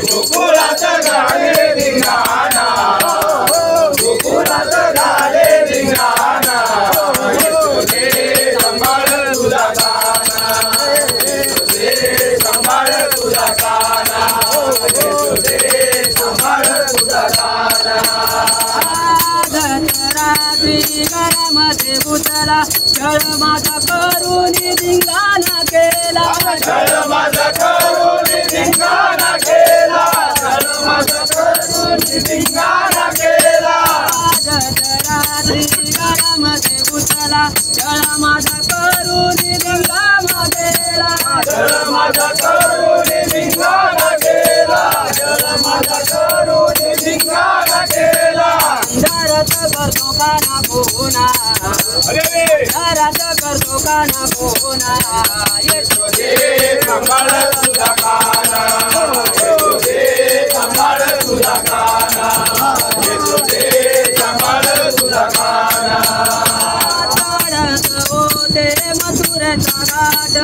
गोकुळात झाले धिंगाणा गोकुळात झाले धिंगाणा यशोदे सांभाळ तुझा काना यशोदे सांभाळ तुझा काना यशोदे सांभाळ तुझा काना रात्री घरामध्ये भूतला छळ माझा करून धिंगाणा केला छळ माझा करून धिंगाणा केला छळ माझा करून धिंगाणा केला रात्री घरामध्ये भूतला छळ माझा करून धिंगाणा केला छळ माझा करून धिंगाणा केला छळ माझा करून धिंगाणा केला घरात करतो काना कोणा घरात करतो काना कोणा यशोदे सांभाळ तुझा काना यशोदे सांभाळ तुझा काना यशोदे सांभाळ तुझा काना ताडत होते मथुरेचा घाट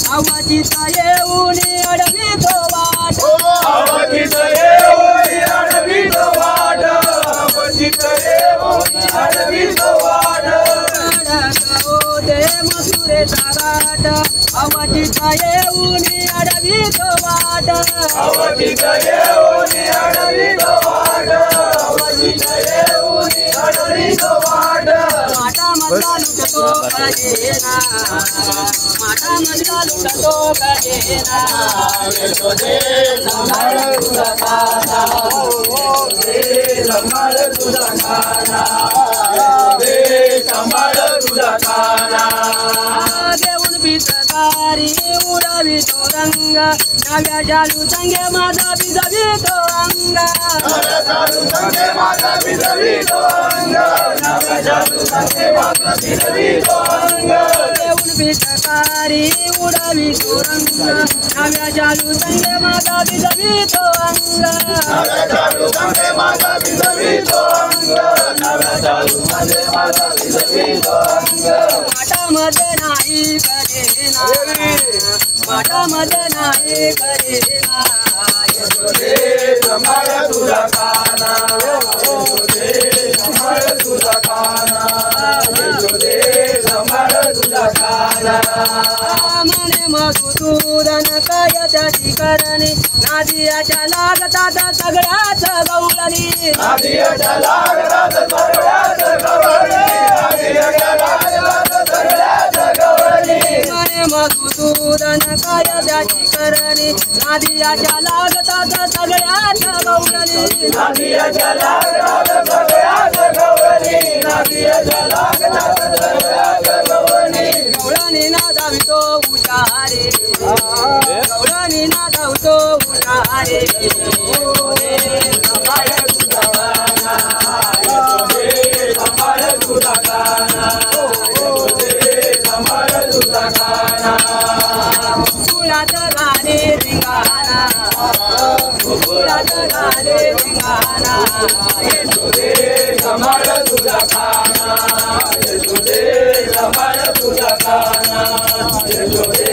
आवाजीचा येऊन अडवितो वाट अवधीत येऊन अडवितो वाट अवधीत येऊन अडवितो वाट ताडत होते मथुरेचा घाट आवाजीचा येऊन अडवितो वाट अवधीत येऊन अडवितो वाट अवधीत येऊन अडवितो वाट माठामधला लुटतो कळेना माठामधला लुटतो कळेना यशोदे सांभाळ तुझा काना यशोदे सांभाळ तुझा काना यशोदे सांभाळ तुझा काना देऊन पिचकारी उडवितो रंग नव्या जालू संगे माझा भिजवितो अंग चालू संगे माझा भिजवितो अंग नव्या जादू संगे माझा भिजवितो अंग देऊन पिचकारी उडवितो रंग नव्या जालू संगे माझा भिजवितो अंग नव्या जादू संगे माझा भिजवितो अंग नव्या जादू संगे माझा भिजवितो अंग माठामध्ये नाही करेना माठामध्ये नाही करेना यशोदे सांभाळ तुझा काना यशोदे सांभाळ तुझा काना यशोदे सांभाळ तुझा काना मने मधुसूदन काय त्याची करणी नादियाच्या लागतात सगळ्याच गवळणी नादियाच्या लागतात सगळ्याच गवळणी नादियाच्या लागतात सगळ्याच गवळणी मने मधुसूदन काय त्याची करणी नादियाच्या लागतात सगळ्याच गवळणी नादियाच्या लागतात सगळ्याच गवळणी नादियाच्या लागतात सगळ्याच गवळणी गवळणी ना धावितो उचारे गवळणी ना धावतो उचारे सांभाळ तुझा काना यशोदे सांभाळ तुझा काना यशोदे सांभाळ तुझा काना फुलात गाणे धिंगाणा फुलात गाणे धिंगाणा यशोदे सांभाळ तुझा काना यशोदे सांभाळ तुझा काना यशोदे